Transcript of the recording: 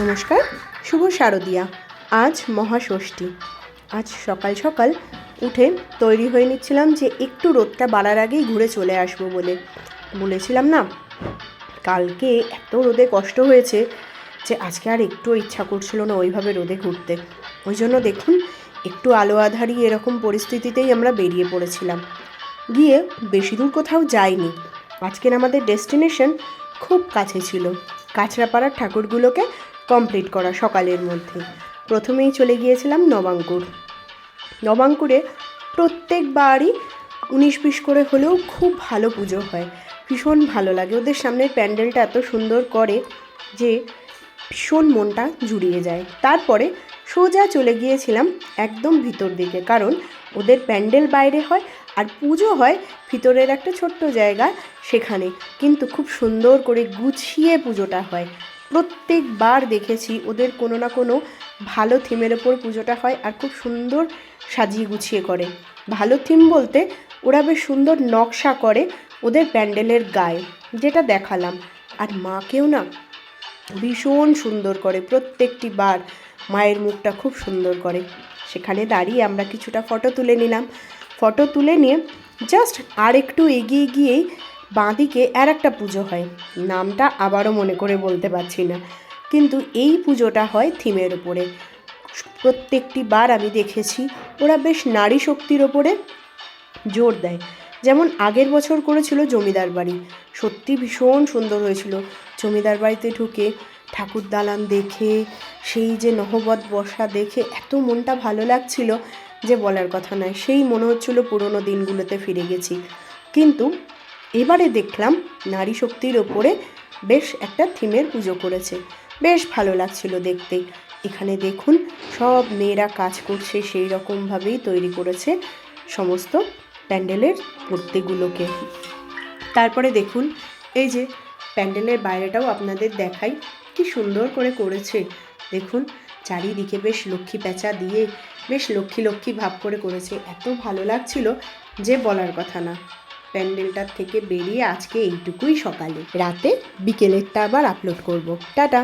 নমস্কার, শুভ শারদিয়া। আজ মহাষষ্ঠী। আজ সকাল সকাল উঠে তৈরি হয়ে নিচ্ছিলাম যে একটু রোদটা বাড়ার আগেই ঘুরে চলে আসবো বলেছিলাম না, কালকে এত রোদে কষ্ট হয়েছে যে আজকে আর একটু ইচ্ছা করছিল না ওইভাবে রোদে ঘুরতে। ওই জন্য দেখুন, একটু আলো আঁধারি এরকম পরিস্থিতিতেই আমরা বেরিয়ে পড়েছিলাম। গিয়ে বেশি দূর কোথাও যাইনি। আজকের আমাদের ডেস্টিনেশন খুব কাছে ছিল, কাঁচরাপাড়ার ঠাকুরগুলোকে কমপ্লিট করা সকালের মধ্যে। প্রথমেই চলে গিয়েছিলাম নবাঙ্কুরে প্রত্যেকবারই 19-20 করে হলেও খুব ভালো পুজো হয়, ভীষণ ভালো লাগে। ওদের সামনের প্যান্ডেলটা এত সুন্দর করে যে ভীষণ মনটা জুড়িয়ে যায়। তারপরে সোজা চলে গিয়েছিলাম একদম ভিতর দিকে, কারণ ওদের প্যান্ডেল বাইরে হয় আর পুজো হয় ভিতরের একটা ছোট্ট জায়গা, সেখানে কিন্তু খুব সুন্দর করে গুছিয়ে পুজোটা হয়। প্রত্যেকবার দেখেছি ওদের কোনো না কোনো ভালো থিমের ওপর পুজোটা হয় আর খুব সুন্দর সাজিয়ে গুছিয়ে করে। ভালো থিম বলতে ওরা বেশ সুন্দর নকশা করে ওদের প্যান্ডেলের গায়ে, যেটা দেখালাম। আর মাকেও না ভীষণ সুন্দর করে, প্রত্যেকটি বার মায়ের মুখটা খুব সুন্দর করে। সেখানে দাঁড়িয়ে আমরা কিছুটা ফটো তুলে নিলাম। ফটো তুলে নিয়ে জাস্ট আর একটু এগিয়ে গিয়েই বাঁদিকে আর একটা পুজো হয়, নামটা আবারও মনে করে বলতে পারছি না, কিন্তু এই পুজোটা হয় থিমের ওপরে। প্রত্যেকটি বার আমি দেখেছি ওরা বেশ নারী শক্তির ওপরে জোর দেয়। যেমন আগের বছর করেছিল জমিদার বাড়ি, সত্যি ভীষণ সুন্দর হয়েছিল। জমিদার বাড়িতে ঢুকে ঠাকুর দালান দেখে, সেই যে নহবত বসা দেখে এত মনটা ভালো লাগছিল যে বলার কথা নয়। সেই মনে হচ্ছিল পুরনো দিনগুলোতে ফিরে গেছি। কিন্তু এবারে দেখলাম নারী শক্তির ওপরে বেশ একটা থিমের পুজো করেছে, বেশ ভালো লাগছিল দেখতে। এখানে দেখুন সব মেয়েরা কাজ করছে, সেই রকমভাবেই তৈরি করেছে সমস্ত প্যান্ডেলের মূর্তিগুলোকে। তারপরে দেখুন এই যে প্যান্ডেলের বাইরেটাও আপনাদের দেখাই, কি সুন্দর করে করেছে। দেখুন চারিদিকে বেশ লক্ষ্মী প্যাঁচা দিয়ে বেশ লক্ষ্মী লক্ষ্মী ভাব করে করেছে, এত ভালো লাগছিল যে বলার কথা না। প্যান্ডেলটার থেকে বেরিয়ে আজকে এইটুকুই সকালে, রাতে বিকেলেরটা আবার আপলোড করব। টাটা।